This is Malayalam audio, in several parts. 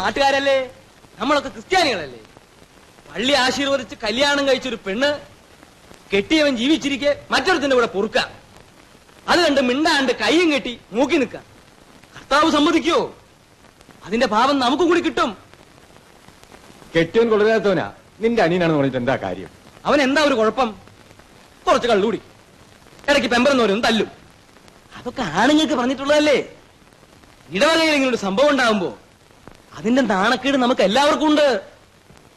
നാട്ടുകാരല്ലേ, നമ്മളൊക്കെ ക്രിസ്ത്യാനികളല്ലേ. പള്ളി ആശീർവദിച്ച് കല്യാണം കഴിച്ചൊരു പെണ്ണ് കെട്ടിയവൻ ജീവിച്ചിരിക്കെ മറ്റൊരുത്തിന്റെ കൂടെ പൊറുക്ക. അത് കണ്ട് മിണ്ടാണ്ട് കയ്യും കെട്ടി മൂക്കി നിൽക്ക. കർത്താവ് സമ്മതിക്കോ? അതിന്റെ ഭാവം നമുക്ക് കൂടി കിട്ടും. കെട്ടിയവൻ കൊള്ളരാത്തവനാ നിന്റെ അനിയനാണെന്ന് പറഞ്ഞിട്ട് എന്താ കാര്യം? അവൻ എന്താ ഒരു കുഴപ്പം? കുറച്ച് കള്ളുകൂടി, ഇടയ്ക്ക് പെമ്പറന്നവരും തല്ലും. അതൊക്കെ ആണുങ്ങൾക്ക് പറഞ്ഞിട്ടുള്ളതല്ലേ. ഇടവകയിൽ ഇങ്ങനെ ഒരു സംഭവം ഉണ്ടാവുമ്പോ അതിന്റെ നാണക്കേട് നമുക്ക് എല്ലാവർക്കും ഉണ്ട്.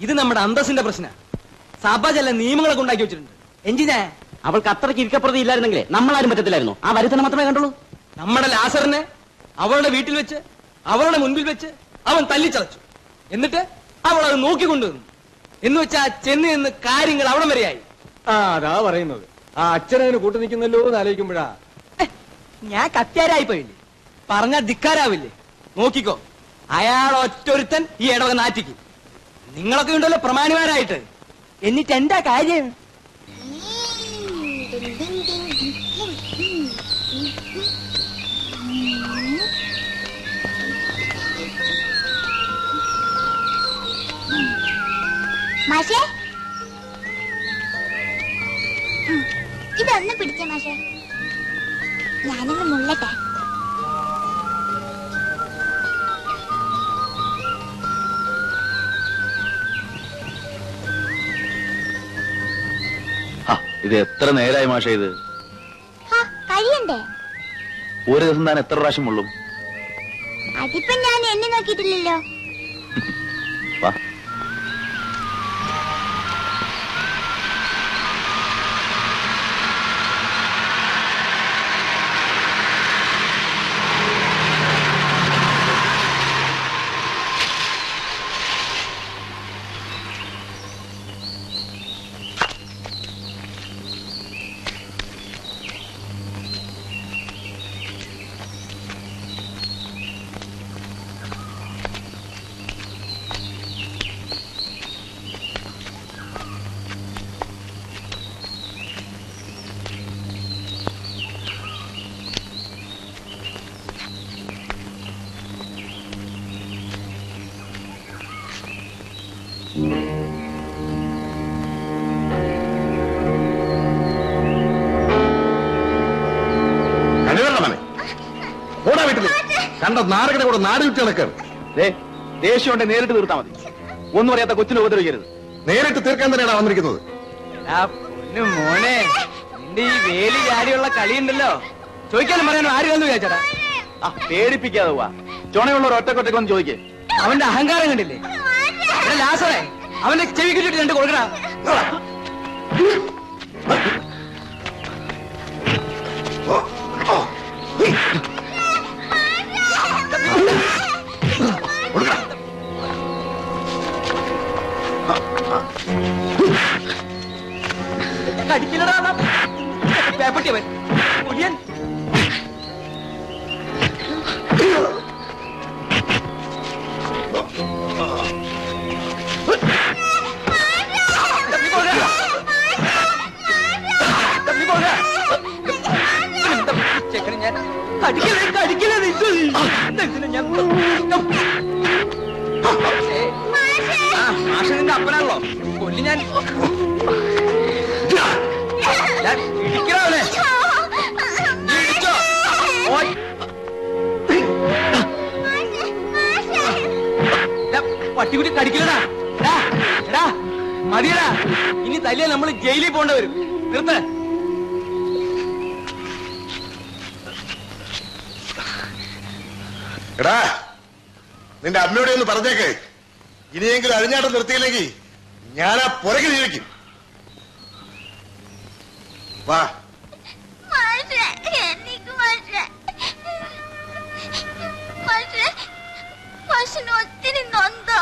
ഇത് നമ്മുടെ അന്തസ്സിന്റെ പ്രശ്നം. സഭ ചില നിയമങ്ങളൊക്കെ ഉണ്ടാക്കി വെച്ചിട്ടുണ്ട്. എന്തിനാ? അവൾക്ക് അത്രയ്ക്ക് ഇരിക്കപ്രതി ഇല്ലായിരുന്നെങ്കിലേ നമ്മളാരും പറ്റത്തില്ലായിരുന്നു. ആ വരുത്തനെ മാത്രമേ കണ്ടുള്ളൂ. നമ്മുടെ ലാസറിനെ അവളുടെ വീട്ടിൽ വെച്ച് അവളുടെ മുൻപിൽ വെച്ച് അവൻ തല്ലിച്ചതച്ചു. എന്നിട്ട് അവൾ അത് നോക്കിക്കൊണ്ടുവന്നു. എന്ന് വെച്ചാ ചെന്ന് നിന്ന് കാര്യങ്ങൾ അവിടെ വരെയായി. അതാ പറയുന്നത്. ആ അച്ഛനതിന് കൂട്ടു നിൽക്കുന്നല്ലോ എന്ന് ആലോചിക്കുമ്പോഴാ. ഞാൻ കത്യാരായി പോയില്ലേ, പറഞ്ഞാ ധിക്കാരാവില്ലേ? നോക്കിക്കോ, അയാൾ ഒറ്റൊരുത്തൻ ഈ ഇടവക നാറ്റിക്കും. നിങ്ങളൊക്കെ ഉണ്ടല്ലോ പ്രമാണിമാരായിട്ട്. എന്നിട്ട് എന്താ കാര്യം? മാഷേ, ഇതൊന്ന് പിടിച്ച മാഷേ, ഞാനൊന്ന് മുള്ളട്ടെ. ഇത് എത്ര നേരായി മാഷ? ഇത് കഴിയണ്ടേ? ഒരു ദിവസം താൻ എത്ര പ്രാവശ്യം ഉള്ളൂ? അതിപ്പോ ഞാൻ എന്നെ നോക്കിയിട്ടില്ലല്ലോ. വാ. കണ്ട നാരകനെ കൂടെ നാട് വിട്ട് കിടക്കാണ്. ദേഷ്യം ഉണ്ടെ നേരിട്ട് തീർത്താൽ മതി. ഒന്നും അറിയാത്ത കൊച്ചിനെ ഉപദ്രവിക്കരുത്. നേരിട്ട് തീർക്കാൻ തന്നെയാണ് വന്നിരിക്കുന്നത്. മോനെ, നിന്റെ ഈ വേലി ചാടിയുള്ള കളിയുണ്ടല്ലോ, ചോദിക്കാനും പറയാനും ആരും വിചാരിച്ചടാ. പേടിപ്പിക്കാതെ പോവാ. ചുണയുള്ള ഒറ്റക്കൊറ്റക്ക് വന്ന് ചോദിക്കേ. അവന്റെ അഹങ്കാരം കണ്ടില്ലേ? ലാസറേ, അവന്റെ ചെവി കിട്ടിട്ട് രണ്ട് കൊടുക്കടാ. കടിക്കില്ലടാ പേപ്പട്ടിയവൻ കുടിയൻ. ചെക്കന് ഞാൻ കടിക്കില്ല ഞാൻ മാഷ നിന്റെ അപ്പനാണല്ലോ. കൊല്ലി ഞാൻ ഇടിക്കണവനെ. ഇടിച്ചോ? പട്ടിക്കുട്ടി കടിക്കില്ലടാ. എടാ മതിയടാ, ഇനി തല്ലിയാൽ നമ്മൾ ജയിലിൽ പോകേണ്ടി വരും. നിർത്ത. എടാ, നിന്റെ അമ്മയോടെ ഒന്ന് പറഞ്ഞേക്ക്. ഇനിയെങ്കിലും അഴിഞ്ഞാട്ടം നിർത്തിയില്ലെങ്കിൽ ഞാനാ പുറകിൽ ഇരിക്കും. വാ. ഒത്തിരി നൊന്തോ?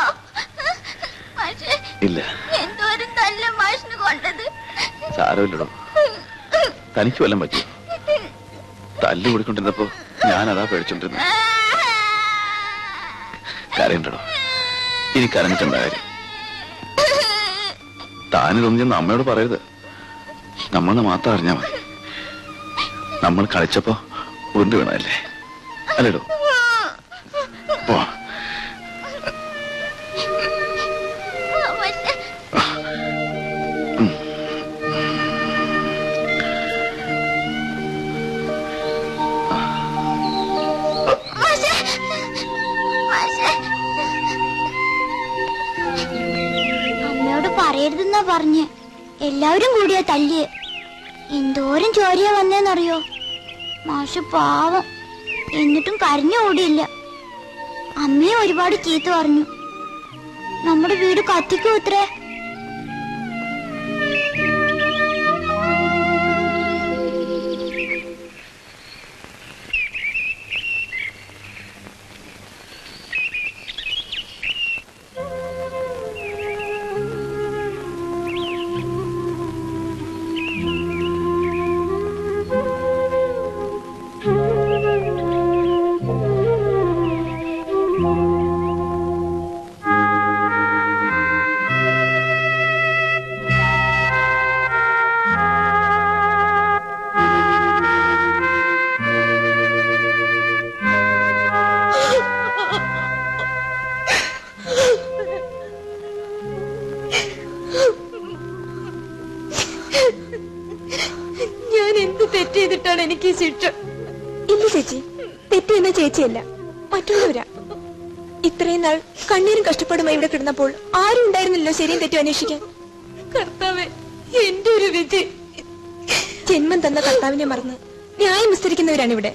ഇല്ല, എന്തോരം തല്ല മാഷിന് കൊണ്ടത്. സാരമില്ലടോ, തനിക്ക് വല്ലതും പറ്റി. തല്ലു കൂടിക്കൊണ്ടിരുന്നപ്പോ ഞാനതാ പേടിച്ചോണ്ടിരുന്നു. കരയണ്ടടോ, ഇനി കരഞ്ഞിട്ടെന്താ കാര്യം? താനിതൊന്നും ചെന്ന് അമ്മയോട് പറയരുത്. നമ്മളെ മാത്രം അറിഞ്ഞാ മതി. നമ്മൾ കളിച്ചപ്പോ ഉരുണ്ട് വീണല്ലേ, അല്ലേടോ? പോ. പറയരുതെന്നാ പറഞ്ഞ്. എല്ലാവരും കൂടിയാ തല്ലിയെ. എന്തോരം ചോരയാ വന്നേന്നറിയോ? മാഷ് പാവം, എന്നിട്ടും കരഞ്ഞു ഓടിയില്ല. അമ്മയെ ഒരുപാട് ചീത്ത പറഞ്ഞു. നമ്മുടെ വീട് കത്തിക്കൂ ഇത്രേ. എനിക്ക് ശിക്ഷ ഇല്ല ചേച്ചി. തെറ്റെന്ന ചേച്ചിയല്ല, മറ്റുള്ളവരാ. ഇത്രയും നാൾ കണ്ണീരും കഷ്ടപ്പാടുമായി ഇവിടെ കിടന്നപ്പോൾ ആരും ഉണ്ടായിരുന്നില്ലോ ശരിയും തെറ്റും അന്വേഷിക്കാൻ. കർത്താവേ, എന്റെ ഒരു വിധി. ജന്മം തന്ന കർത്താവിനെ മറന്ന് ന്യായം വിസ്തരിക്കുന്നവരാണ് ഇവിടെ.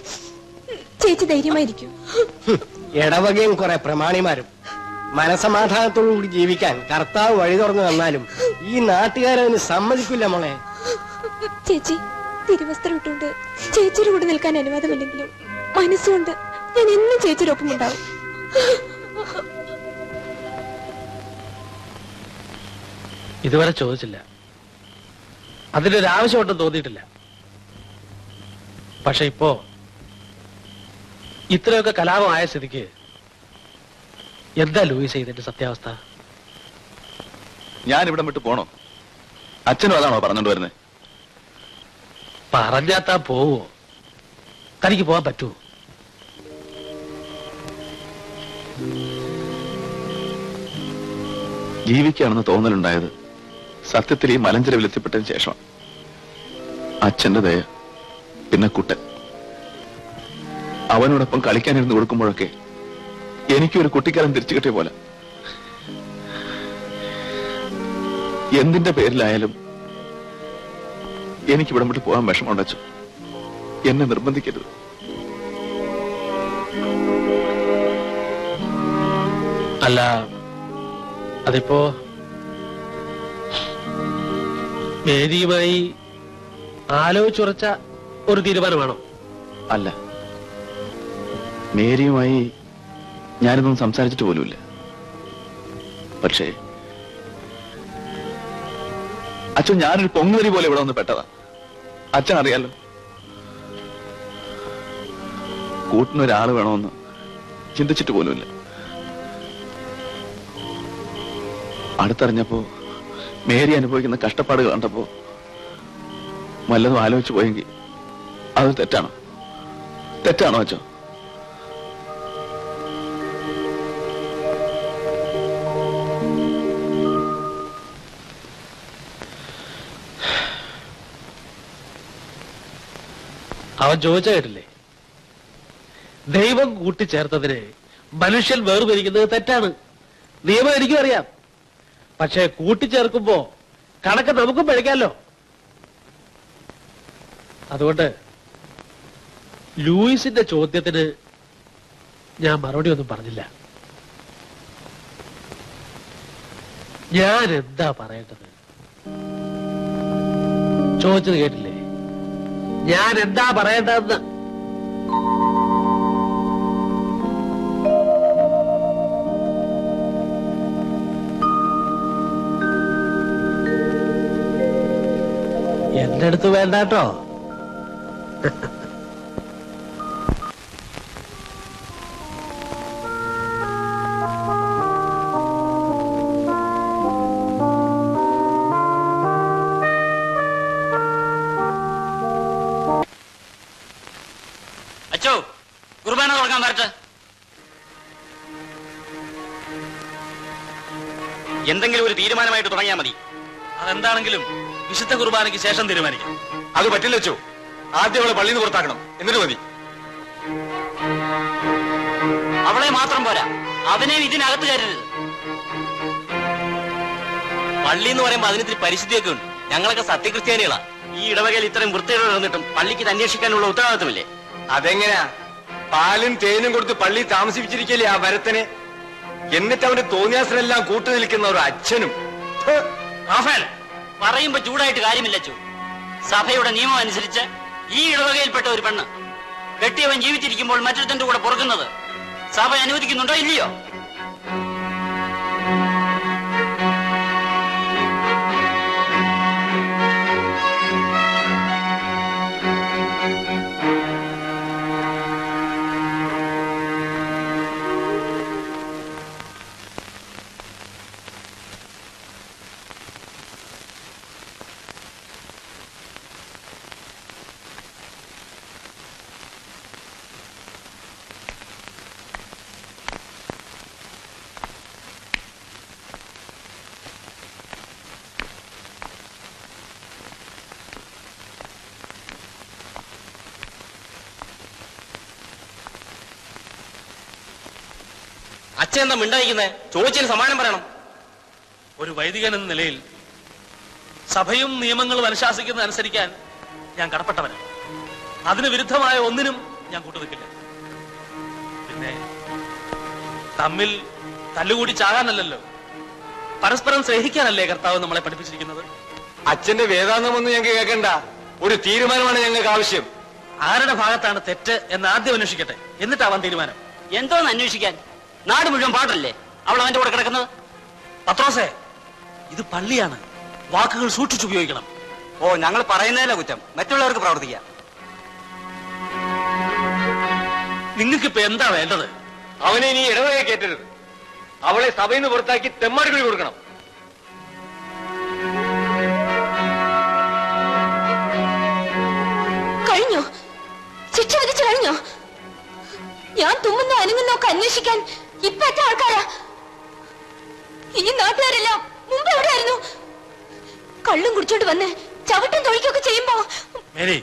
ചേച്ചി ധൈര്യമായിരിക്കും. ഇടവകയും കുറെ പ്രമാണിമാരും മനസമാധാനത്തോടുകൂടി ജീവിക്കാൻ കർത്താവ് വഴി തുറന്നു തന്നാലും ഈ നാട്ടുകാരതിന് സമ്മതിക്കില്ല മോളെ. ചേച്ചി, തിരുവസ്ത്രം ഇട്ടുകൊണ്ട് ചേച്ചിയുടെ കൂടെ നിൽക്കാൻ അനുവാദമില്ലെങ്കിലും മനസ്സുകൊണ്ട് ഞാൻ എന്നും ചേച്ചിയുടെ ഒപ്പം ഉണ്ടാവും. ഇതുവരെ ചോദിച്ചില്ല, അതിനൊരു ആവശ്യമായിട്ടും തോന്നിയിട്ടില്ല. പക്ഷെ ഇപ്പോ ഇത്രയൊക്കെ കലാപമായ സ്ഥിതിക്ക് എന്താ ലൂയിസ് ഇതിന്റെ സത്യാവസ്ഥ? ഞാൻ ഇവിടെ വിട്ട് പോണോ? അച്ഛനും അതാണോ പറഞ്ഞോണ്ട് വരുന്നത്? പറഞ്ഞാത്താ പോവോ? തനിക്ക് പോവാൻ പറ്റുമോ? ജീവിക്കുകയാണെന്ന് തോന്നലുണ്ടായത് സത്യത്തിൽ ഈ മലഞ്ചെരുവിൽ എത്തിപ്പെട്ടതിന് ശേഷം. അച്ഛന്റെ ദയ, പിന്നെ കുട്ടൻ. അവനോടൊപ്പം കളിക്കാനിരുന്ന് കൊടുക്കുമ്പോഴൊക്കെ എനിക്കൊരു കുട്ടിക്കാലം തിരിച്ചു കിട്ടിയ പോലെ. എന്തിന്റെ പേരിലായാലും എനിക്കിവിടെ വിട്ട് പോകാൻ വിഷമമുണ്ടച്ചു. എന്നെ നിർബന്ധിക്കരുത്. അല്ല, അതിപ്പോ മേരിയുമായി ആലോചിച്ചുറച്ച ഒരു തീരുമാനമാണോ? അല്ല, മേരിയുമായി ഞാനിതൊന്നും സംസാരിച്ചിട്ട് പോലുമില്ല. പക്ഷേ അച്ഛൻ ഞാനൊരു പൊങ്ങുതരി പോലെ ഇവിടെ വന്ന് പെട്ടതാ. അച്ഛൻ അറിയാലോ, കൂട്ടിനൊരാള് വേണമെന്ന് ചിന്തിച്ചിട്ട് പോലുമില്ല. അടുത്തറിഞ്ഞപ്പോ മേരി അനുഭവിക്കുന്ന കഷ്ടപ്പാട് കണ്ടപ്പോ വല്ലതും ആലോചിച്ചു പോയെങ്കിൽ അത് തെറ്റാണോ? തെറ്റാണോ അച്ഛൻ? അവൻ ചോദിച്ച കേട്ടില്ലേ? ദൈവം കൂട്ടിച്ചേർത്തതിന് മനുഷ്യൻ വേർപിരിക്കുന്നത് തെറ്റാണ്. നിയമം എനിക്കും അറിയാം. പക്ഷെ കൂട്ടിച്ചേർക്കുമ്പോ കണക്ക് നമുക്കും പഠിക്കാമല്ലോ. അതുകൊണ്ട് ലൂയിസിന്റെ ചോദ്യത്തിന് ഞാൻ മറുപടി ഒന്നും പറഞ്ഞില്ല. ഞാൻ എന്താ പറയേണ്ടത്? ചോദിച്ചത് കേട്ടില്ലേ? ഞാൻ എന്താ പറയേണ്ടതെന്ന്. എന്റെ അടുത്ത് വേണ്ടാട്ടോ. അച്ചോ, കുർബാന തുടങ്ങാൻ വരട്ടെ. എന്തെങ്കിലും ഒരു തീരുമാനമായിട്ട് തുടങ്ങിയാൽ മതി. അതെന്താണെങ്കിലും വിശുദ്ധ കുർബാനയ്ക്ക് ശേഷം തീരുമാനിക്കാം. അത് പറ്റില്ല വെച്ചോ. ആദ്യം അവളെ പള്ളിയിൽ നിന്ന് പുറത്താക്കണം, എന്നിട്ട് മതി. അവളെ മാത്രം പോരാ, അവനെ ഇതിനകത്ത് കയറരുത്. പള്ളി എന്ന് പറയുമ്പോ അതിനിത്തിരി പരിശുദ്ധിയൊക്കെ ഉണ്ട്. ഞങ്ങളൊക്കെ സത്യക്രിസ്ത്യാനികളാ. ഈ ഇടവകയിൽ ഇത്രയും വൃത്തികേട് നടന്നിട്ടും പള്ളിക്ക് ഇത് അന്വേഷിക്കാനുള്ള ഉത്തരവാദിത്വമില്ലേ? അതെങ്ങനെയാ? പാലും തേനും കൊടുത്ത് പള്ളി താമസിപ്പിച്ചിരിക്കല്ലേ ആ വരത്തനെ. എന്നിട്ട് അവന്റെ തോന്നിയാസനെല്ലാം കൂട്ടു നിൽക്കുന്ന ഒരു അച്ഛനും. റാഫേൽ, പറയുമ്പോ ചൂടായിട്ട് കാര്യമില്ല ചൂ. സഭയുടെ നിയമം അനുസരിച്ച് ഈ ഇടവകയിൽപ്പെട്ട ഒരു പെണ്ണ് കെട്ടിയവൻ ജീവിച്ചിരിക്കുമ്പോൾ മറ്റൊരുത്തന്റെ കൂടെ പൊറുക്കുന്നത് സഭ അനുവദിക്കുന്നുണ്ടോ ഇല്ലയോ? അച്ഛൻ എന്താ മിണ്ടായിരിക്കുന്നേ? ചോദിച്ചതിന് സമാനം പറയണം. ഒരു വൈദികൻ എന്ന നിലയിൽ സഭയും നിയമങ്ങളും അനുശാസിക്കുന്നത് അനുസരിക്കാൻ ഞാൻ കടപ്പെട്ടവനാണ്. അതിന് വിരുദ്ധമായ ഒന്നിനും ഞാൻ കൂട്ടുനിൽക്കില്ല. പിന്നെ തമ്മിൽ തല്ലുകൂടി ചാകാനല്ലല്ലോ, പരസ്പരം സ്നേഹിക്കാനല്ലേ കർത്താവ് നമ്മളെ പഠിപ്പിച്ചിരിക്കുന്നത്. അച്ഛന്റെ വേദാന്തമൊന്നും ഞങ്ങൾക്ക് കേൾക്കണ്ട. ഒരു തീരുമാനമാണ് ഞങ്ങൾക്ക് ആവശ്യം. ആരുടെ ഭാഗത്താണ് തെറ്റ് എന്ന് ആദ്യം അന്വേഷിക്കട്ടെ, എന്നിട്ടാവാൻ തീരുമാനം. എന്തോന്ന് അന്വേഷിക്കാൻ? നാട് മുഴുവൻ പാട്ടല്ലേ അവൾ അവന്റെ കൂടെ കിടക്കുന്നത്? പത്രോസേ, ഇത് പള്ളിയാണ്, വാക്കുകൾ സൂക്ഷിച്ചുപയോഗിക്കണം. ഓ, ഞങ്ങൾ പറയുന്നതല്ല കുറ്റം, മറ്റുള്ളവർക്ക് പ്രവർത്തിക്കാം. നിങ്ങൾക്കിപ്പോ എന്താ വേണ്ടത്? അവനെ ഇനി ഇടവകയെ കയറ്റരുത്. അവളെ സഭയിൽ നിന്ന് പുറത്താക്കി തെമ്മാടികൾ കൊടുക്കണം. കഴിഞ്ഞോ? ശിക്ഷ വിധിച്ചു കഴിഞ്ഞോ? ഞാൻ തുമ്മുന്നോ അനങ്ങുന്നോ ഒക്കെ അന്വേഷിക്കാൻ ഇപ്പൊ എത്ര ആൾക്കാരാ? ഈ നാട്ടുകാരെല്ലാം മുമ്പ് എവിടെയായിരുന്നു? കള്ളും കുടിച്ചോണ്ട് വന്ന് ചവിട്ടും തൊഴിക്കൊക്കെ ചെയ്യുമ്പോ മേരി,